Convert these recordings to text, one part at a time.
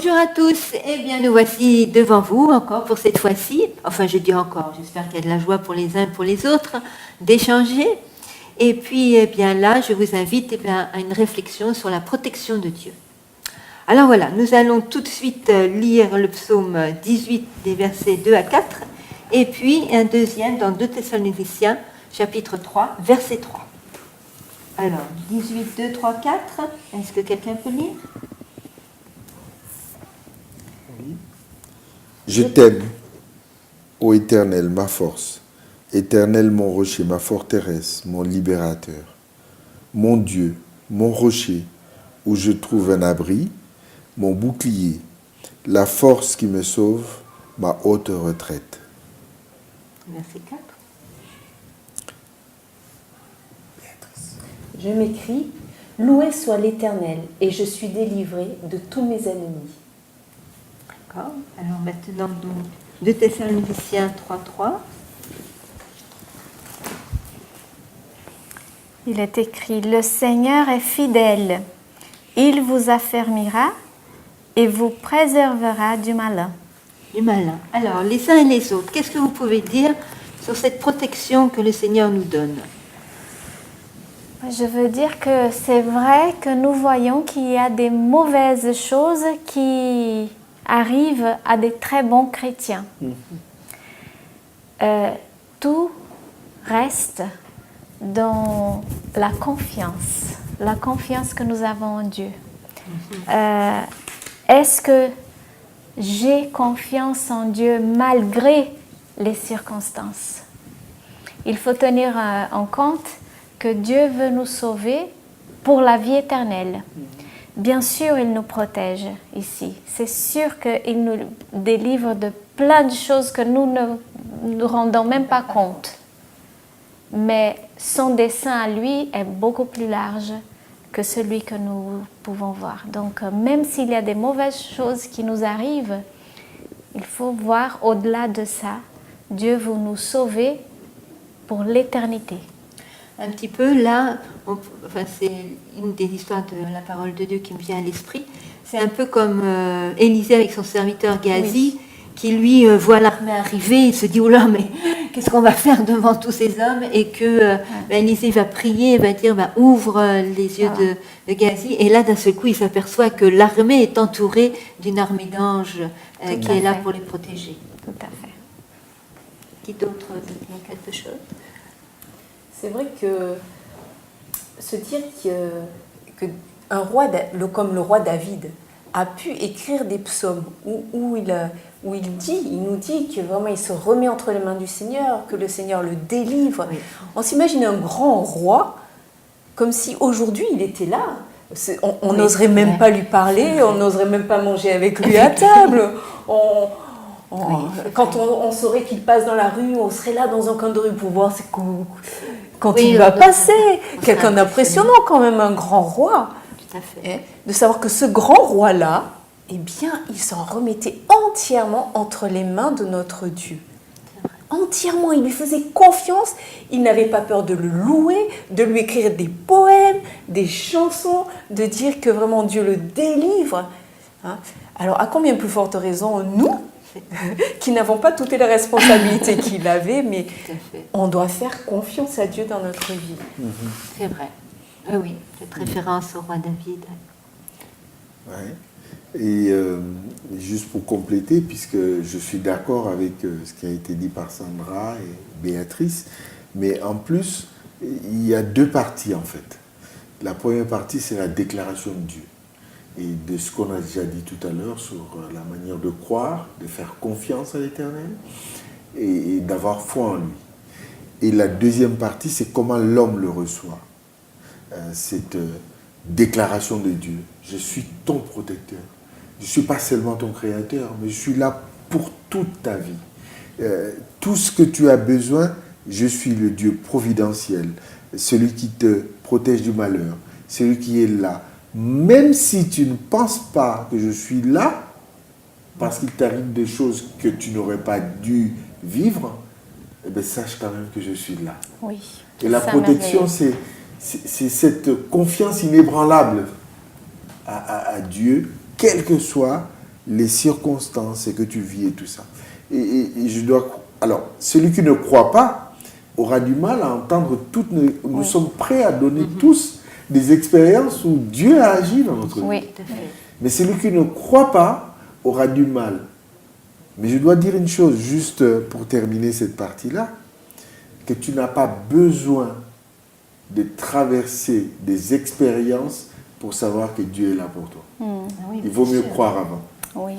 Bonjour à tous, eh bien nous voici devant vous encore pour cette fois-ci, enfin je dis encore, j'espère qu'il y a de la joie pour les uns et pour les autres, d'échanger. Et puis eh bien là, je vous invite à une réflexion sur la protection de Dieu. Alors voilà, nous allons tout de suite lire le psaume 18 des versets 2 à 4, et puis un deuxième dans 2 Thessaloniciens, chapitre 3, verset 3. Alors, 18, 2, 3, 4, est-ce que quelqu'un peut lire ? Je t'aime, ô Éternel, ma force, Éternel, mon rocher, ma forteresse, mon libérateur, mon Dieu, mon rocher, où je trouve un abri, mon bouclier, la force qui me sauve, ma haute retraite. Verset 4. Je m'écrie, loué soit l'Éternel, et je suis délivré de tous mes ennemis. D'accord. Alors maintenant, donc, 2 Thessaloniciens 3.3. Il est écrit, le Seigneur est fidèle, il vous affermira et vous préservera du malin. Du malin. Alors, les uns et les autres, qu'est-ce que vous pouvez dire sur cette protection que le Seigneur nous donne ? Je veux dire que c'est vrai que nous voyons qu'il y a des mauvaises choses qui arrivent à des très bons chrétiens. Tout reste dans la confiance que nous avons en Dieu. Est-ce que j'ai confiance en Dieu malgré les circonstances? Il faut tenir en compte que Dieu veut nous sauver pour la vie éternelle. Bien sûr, il nous protège ici. C'est sûr qu'il nous délivre de plein de choses que nous ne nous rendons même pas compte. Mais son dessein à lui est beaucoup plus large que celui que nous pouvons voir. Donc, même s'il y a des mauvaises choses qui nous arrivent, il faut voir au-delà de ça. Dieu veut nous sauver pour l'éternité. Un petit peu là, c'est une des histoires de la parole de Dieu qui me vient à l'esprit. C'est un peu comme Élisée avec son serviteur Géasi, qui lui voit l'armée arriver, il se dit oh là, mais qu'est-ce qu'on va faire devant tous ces hommes? Et que Élisée va prier, va dire ouvre les yeux de Géasi. Et là, d'un seul coup, il s'aperçoit que l'armée est entourée d'une armée d'anges qui est là pour les protéger. Tout à fait. Qui d'autre veut dire quelque chose? C'est vrai que se dire que un roi, comme le roi David, a pu écrire des psaumes où il nous dit que vraiment il se remet entre les mains du Seigneur, que le Seigneur le délivre. Oui. On s'imagine un grand roi comme si aujourd'hui il était là. On n'oserait même pas lui parler, on n'oserait même pas manger avec lui à table. Quand on saurait qu'il passe dans la rue, on serait là dans un coin de rue pour voir quand il va passer. Quelqu'un d'impressionnant quand même, un grand roi. Tout à fait. De savoir que ce grand roi-là, eh bien, il s'en remettait entièrement entre les mains de notre Dieu. Entièrement, il lui faisait confiance, il n'avait pas peur de le louer, de lui écrire des poèmes, des chansons, de dire que vraiment Dieu le délivre. Alors, à combien plus forte raison, nous, qui n'avons pas toutes les responsabilités qu'il avait, mais on doit faire confiance à Dieu dans notre vie. C'est vrai. Oui, cette référence au roi David. Ouais. Et juste pour compléter, puisque je suis d'accord avec ce qui a été dit par Sandra et Béatrice, mais en plus, il y a deux parties en fait. La première partie, c'est la déclaration de Dieu. Et de ce qu'on a déjà dit tout à l'heure sur la manière de croire, de faire confiance à l'Éternel et d'avoir foi en lui. Et la deuxième partie, c'est comment l'homme le reçoit. Cette déclaration de Dieu. Je suis ton protecteur. Je ne suis pas seulement ton créateur, mais je suis là pour toute ta vie. Tout ce que tu as besoin, je suis le Dieu providentiel, celui qui te protège du malheur, celui qui est là. Même si tu ne penses pas que je suis là, parce qu'il t'arrive des choses que tu n'aurais pas dû vivre, eh bien, sache quand même que je suis là. Oui. Et la protection, c'est cette confiance inébranlable à Dieu, quelles que soient les circonstances et que tu vis et tout ça. Et je dois... Alors, celui qui ne croit pas aura du mal à entendre toutes... Nous sommes prêts à donner tous des expériences où Dieu a agi dans notre vie. Oui. Tout à fait. Mais celui qui ne croit pas aura du mal. Mais je dois dire une chose, juste pour terminer cette partie-là, que tu n'as pas besoin de traverser des expériences pour savoir que Dieu est là pour toi. Ah oui, Il vaut bien mieux sûr. croire avant. Oui.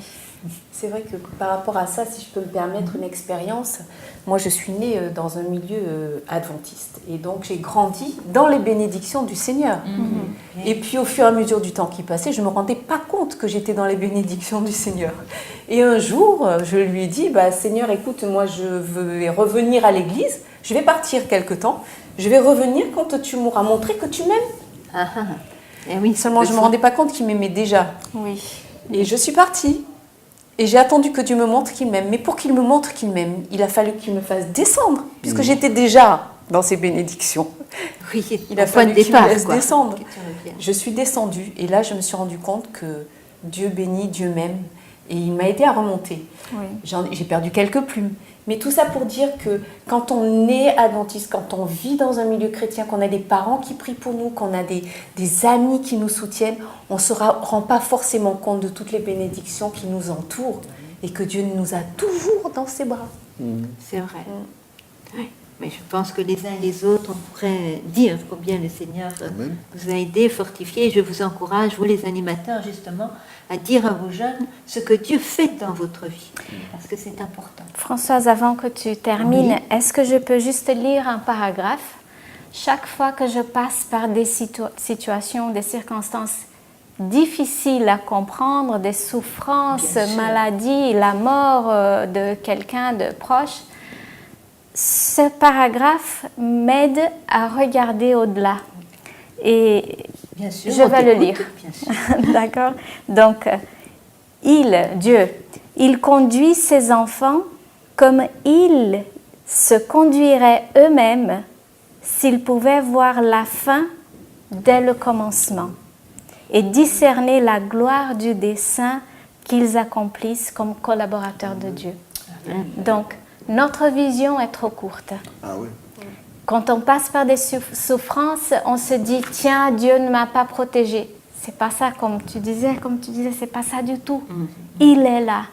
C'est vrai que par rapport à ça, si je peux me permettre une expérience, moi je suis née dans un milieu adventiste et donc j'ai grandi dans les bénédictions du Seigneur. Et puis au fur et à mesure du temps qui passait, je ne me rendais pas compte que j'étais dans les bénédictions du Seigneur. Et un jour, je lui ai dit, Seigneur, écoute, moi je vais revenir à l'église, je vais partir quelque temps, je vais revenir quand tu m'auras montré que tu m'aimes. Ah, ah. Eh oui, Seulement je ne me rendais pas compte qu'il m'aimait déjà. Oui. Et je suis partie. Et j'ai attendu que Dieu me montre qu'il m'aime. Mais pour qu'il me montre qu'il m'aime, il a fallu qu'il me fasse descendre, puisque j'étais déjà dans ses bénédictions. Oui, Il a au point fallu de qu'il me départ, laisse quoi. descendre. Que tu reviennes. Je suis descendue et là, je me suis rendu compte que Dieu bénit, Dieu m'aime. Et il m'a aidé à remonter. Oui. J'ai perdu quelques plumes. Mais tout ça pour dire que quand on est adventiste, quand on vit dans un milieu chrétien, qu'on a des parents qui prient pour nous, qu'on a des amis qui nous soutiennent, on ne se rend pas forcément compte de toutes les bénédictions qui nous entourent et que Dieu nous a toujours dans ses bras. C'est vrai. Oui. Mais je pense que les uns et les autres, on pourrait dire combien le Seigneur Amen. vous a aidé, fortifié. Et je vous encourage, vous les animateurs, justement, à dire à vos jeunes ce que Dieu fait dans votre vie. Parce que c'est important. Françoise, avant que tu termines, Oui. est-ce que je peux juste lire un paragraphe? Chaque fois que je passe par des situations, des circonstances difficiles à comprendre, des souffrances, Bien sûr. maladies, la mort de quelqu'un de proche, ce paragraphe m'aide à regarder au-delà. Et Bien sûr. je on vais le t'écoute, lire. Bien sûr. D'accord. Donc, Dieu, il conduit ses enfants comme ils se conduiraient eux-mêmes s'ils pouvaient voir la fin dès le commencement et discerner la gloire du dessein qu'ils accomplissent comme collaborateurs de Dieu. Donc, notre vision est trop courte. Ah oui. Quand on passe par des souffrances, on se dit « Tiens, Dieu ne m'a pas protégé ». C'est pas ça, comme tu disais, c'est pas ça du tout. Il est là.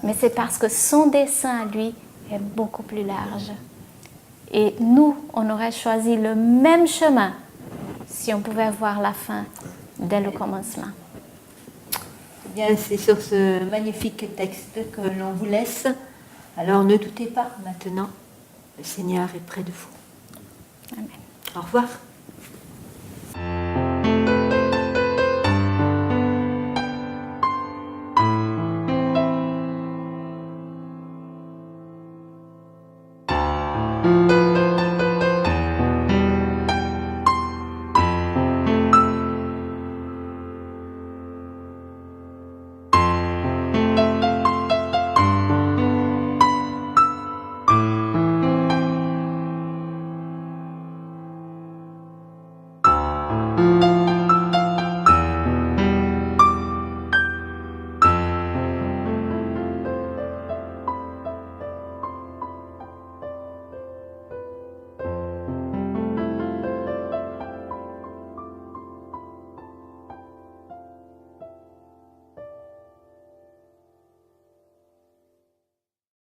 Mais c'est parce que son dessein à lui est beaucoup plus large. Et nous, on aurait choisi le même chemin si on pouvait voir la fin dès le commencement. Eh bien, c'est sur ce magnifique texte que l'on vous laisse. Alors ne doutez pas, maintenant, le Seigneur est près de vous. Amen. Au revoir.